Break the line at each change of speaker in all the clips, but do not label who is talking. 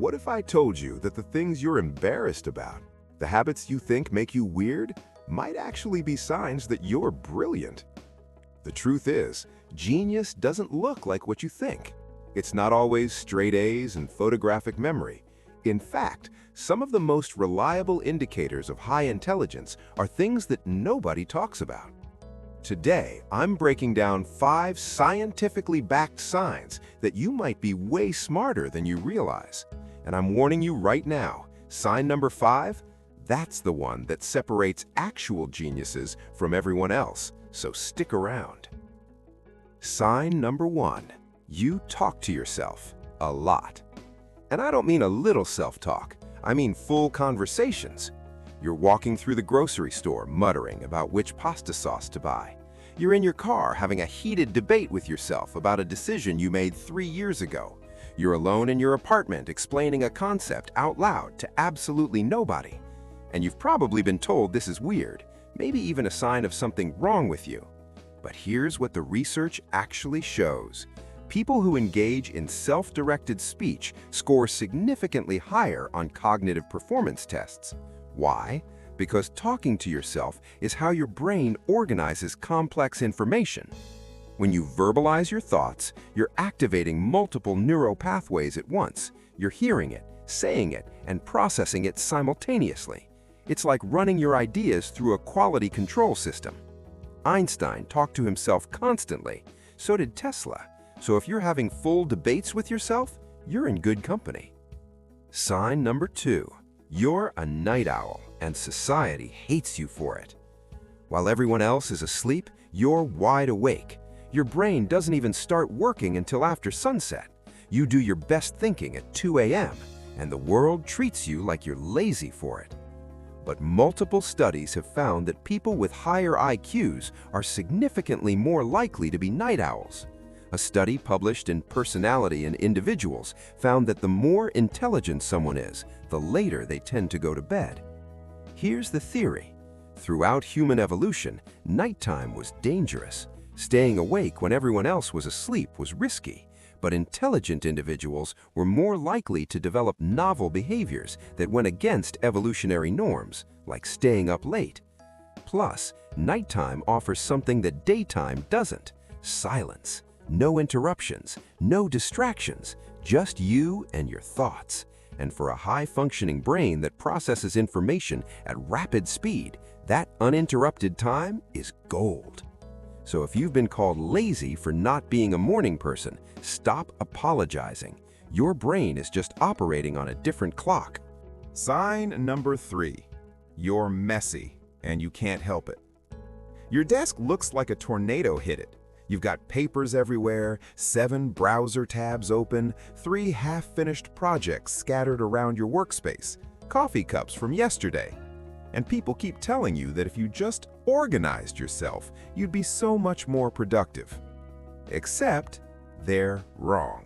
What if I told you that the things you're embarrassed about, the habits you think make you weird, might actually be signs that you're brilliant? The truth is, genius doesn't look like what you think. It's not always straight A's and photographic memory. In fact, some of the most reliable indicators of high intelligence are things that nobody talks about. Today, I'm breaking down 5 scientifically backed signs that you might be way smarter than you realize. And I'm warning you right now, sign number 5, that's the one that separates actual geniuses from everyone else, so stick around. Sign number 1, you talk to yourself a lot. And I don't mean a little self-talk, I mean full conversations. You're walking through the grocery store muttering about which pasta sauce to buy. You're in your car having a heated debate with yourself about a decision you made 3 years ago. You're alone in your apartment explaining a concept out loud to absolutely nobody. And you've probably been told this is weird, maybe even a sign of something wrong with you. But here's what the research actually shows. People who engage in self-directed speech score significantly higher on cognitive performance tests. Why? Because talking to yourself is how your brain organizes complex information. When you verbalize your thoughts, you're activating multiple neural pathways at once. You're hearing it, saying it, and processing it simultaneously. It's like running your ideas through a quality control system. Einstein talked to himself constantly. So did Tesla. So if you're having full debates with yourself, you're in good company. Sign number 2. You're a night owl, and society hates you for it. While everyone else is asleep, you're wide awake. Your brain doesn't even start working until after sunset. You do your best thinking at 2 a.m., and the world treats you like you're lazy for it. But multiple studies have found that people with higher IQs are significantly more likely to be night owls. A study published in Personality in Individuals found that the more intelligent someone is, the later they tend to go to bed. Here's the theory. Throughout human evolution, nighttime was dangerous. Staying awake when everyone else was asleep was risky, but intelligent individuals were more likely to develop novel behaviors that went against evolutionary norms, like staying up late. Plus, nighttime offers something that daytime doesn't: silence. No interruptions, no distractions, just you and your thoughts. And for a high-functioning brain that processes information at rapid speed, that uninterrupted time is gold. So if you've been called lazy for not being a morning person, stop apologizing. Your brain is just operating on a different clock.
Sign number 3. You're messy, and you can't help it. Your desk looks like a tornado hit it. You've got papers everywhere, 7 browser tabs open, 3 half-finished projects scattered around your workspace, coffee cups from yesterday. And people keep telling you that if you just organized yourself, you'd be so much more productive. Except, they're wrong.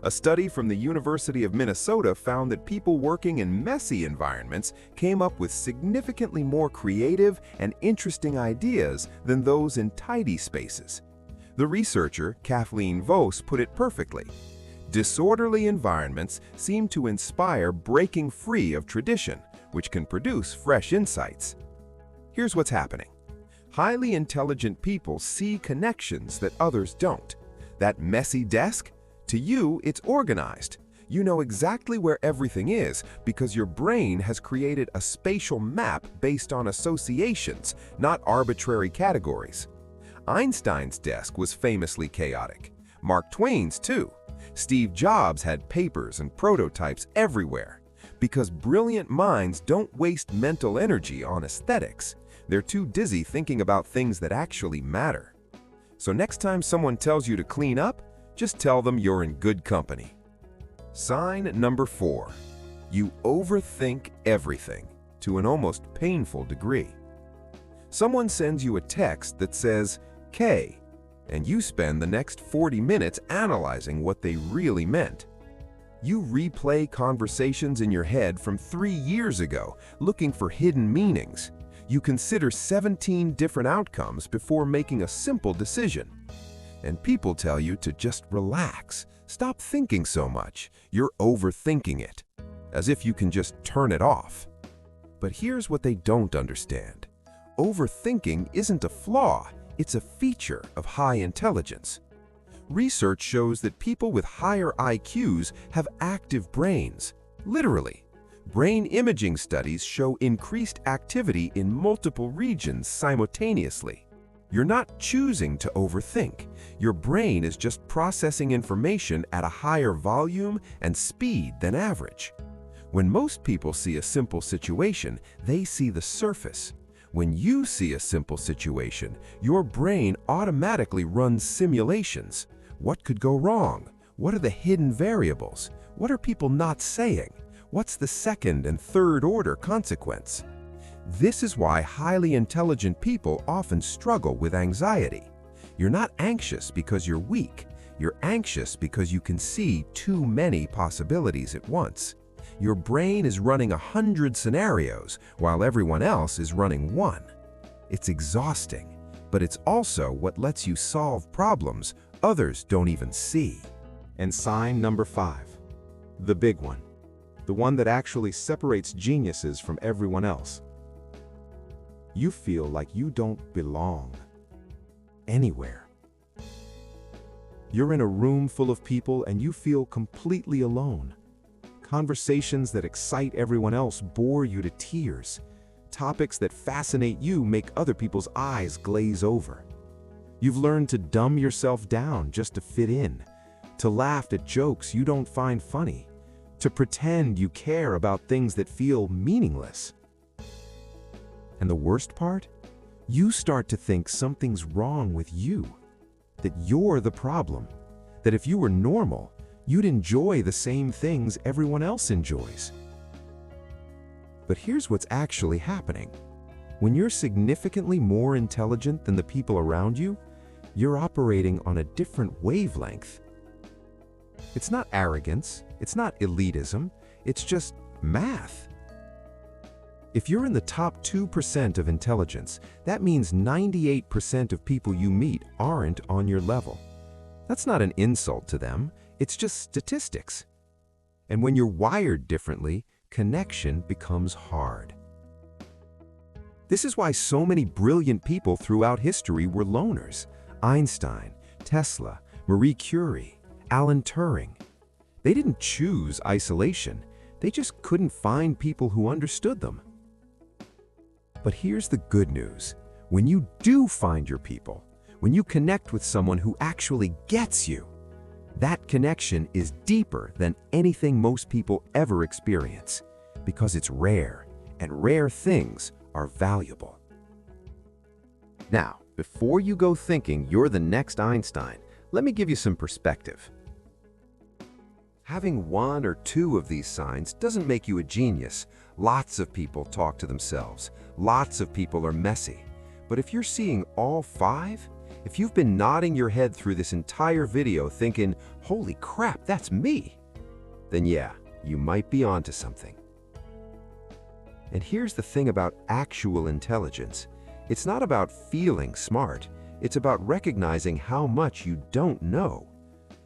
A study from the University of Minnesota found that people working in messy environments came up with significantly more creative and interesting ideas than those in tidy spaces. The researcher, Kathleen Voss, put it perfectly. Disorderly environments seem to inspire breaking free of tradition, which can produce fresh insights. Here's what's happening. Highly intelligent people see connections that others don't. That messy desk? To you, it's organized. You know exactly where everything is because your brain has created a spatial map based on associations, not arbitrary categories. Einstein's desk was famously chaotic. Mark Twain's too. Steve Jobs had papers and prototypes everywhere. Because brilliant minds don't waste mental energy on aesthetics. They're too dizzy thinking about things that actually matter. So next time someone tells you to clean up, just tell them you're in good company. Sign number 4. You overthink everything to an almost painful degree. Someone sends you a text that says, "K," and you spend the next 40 minutes analyzing what they really meant. You replay conversations in your head from 3 years ago, looking for hidden meanings. You consider 17 different outcomes before making a simple decision. And people tell you to just relax. Stop thinking so much. You're overthinking it. As if you can just turn it off. But here's what they don't understand. Overthinking isn't a flaw, it's a feature of high intelligence. Research shows that people with higher IQs have active brains. Literally. Brain imaging studies show increased activity in multiple regions simultaneously. You're not choosing to overthink. Your brain is just processing information at a higher volume and speed than average. When most people see a simple situation, they see the surface. When you see a simple situation, your brain automatically runs simulations. What could go wrong? What are the hidden variables? What are people not saying? What's the second and third order consequence? This is why highly intelligent people often struggle with anxiety. You're not anxious because you're weak. You're anxious because you can see too many possibilities at once. Your brain is running 100 scenarios while everyone else is running one. It's exhausting, but it's also what lets you solve problems others don't even see.
And sign number 5, the big one, the one that actually separates geniuses from everyone else. You feel like you don't belong anywhere. You're in a room full of people and you feel completely alone. Conversations that excite everyone else bore you to tears. Topics that fascinate you make other people's eyes glaze over. You've learned to dumb yourself down just to fit in, to laugh at jokes you don't find funny, to pretend you care about things that feel meaningless. And the worst part? You start to think something's wrong with you, that you're the problem, that if you were normal, you'd enjoy the same things everyone else enjoys. But here's what's actually happening. When you're significantly more intelligent than the people around you, you're operating on a different wavelength. It's not arrogance, it's not elitism, it's just math. If you're in the top 2% of intelligence, that means 98% of people you meet aren't on your level. That's not an insult to them, it's just statistics. And when you're wired differently, connection becomes hard. This is why so many brilliant people throughout history were loners. Einstein, Tesla, Marie Curie, Alan Turing. They didn't choose isolation, they just couldn't find people who understood them. But here's the good news. When you do find your people, when you connect with someone who actually gets you, that connection is deeper than anything most people ever experience, because it's rare, and rare things are valuable. Now, before you go thinking you're the next Einstein, let me give you some perspective. Having one or two of these signs doesn't make you a genius. Lots of people talk to themselves. Lots of people are messy. But if you're seeing all 5, if you've been nodding your head through this entire video thinking, holy crap, that's me, then yeah, you might be onto something. And here's the thing about actual intelligence. It's not about feeling smart. It's about recognizing how much you don't know.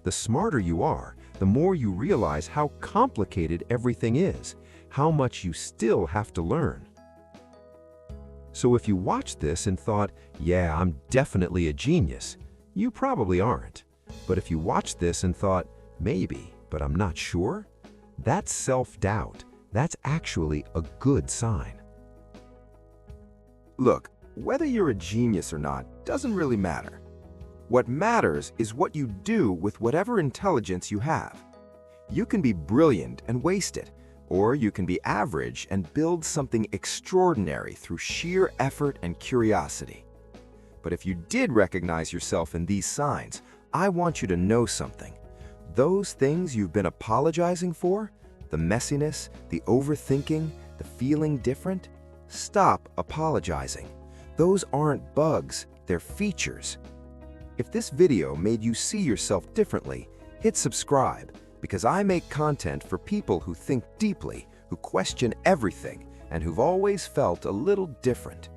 The smarter you are, the more you realize how complicated everything is, how much you still have to learn. So if you watched this and thought, yeah, I'm definitely a genius, you probably aren't. But if you watched this and thought, maybe, but I'm not sure, that's self-doubt. That's actually a good sign. Look, whether you're a genius or not doesn't really matter. What matters is what you do with whatever intelligence you have. You can be brilliant and waste it, or you can be average and build something extraordinary through sheer effort and curiosity. But if you did recognize yourself in these signs, I want you to know something. Those things you've been apologizing for, the messiness, the overthinking, the feeling different, stop apologizing. Those aren't bugs, they're features. If this video made you see yourself differently, hit subscribe, because I make content for people who think deeply, who question everything, and who've always felt a little different.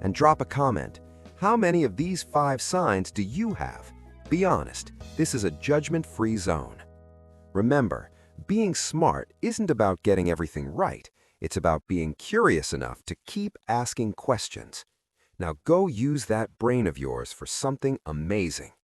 And drop a comment. How many of these 5 signs do you have? Be honest, this is a judgment-free zone. Remember, being smart isn't about getting everything right. It's about being curious enough to keep asking questions. Now go use that brain of yours for something amazing.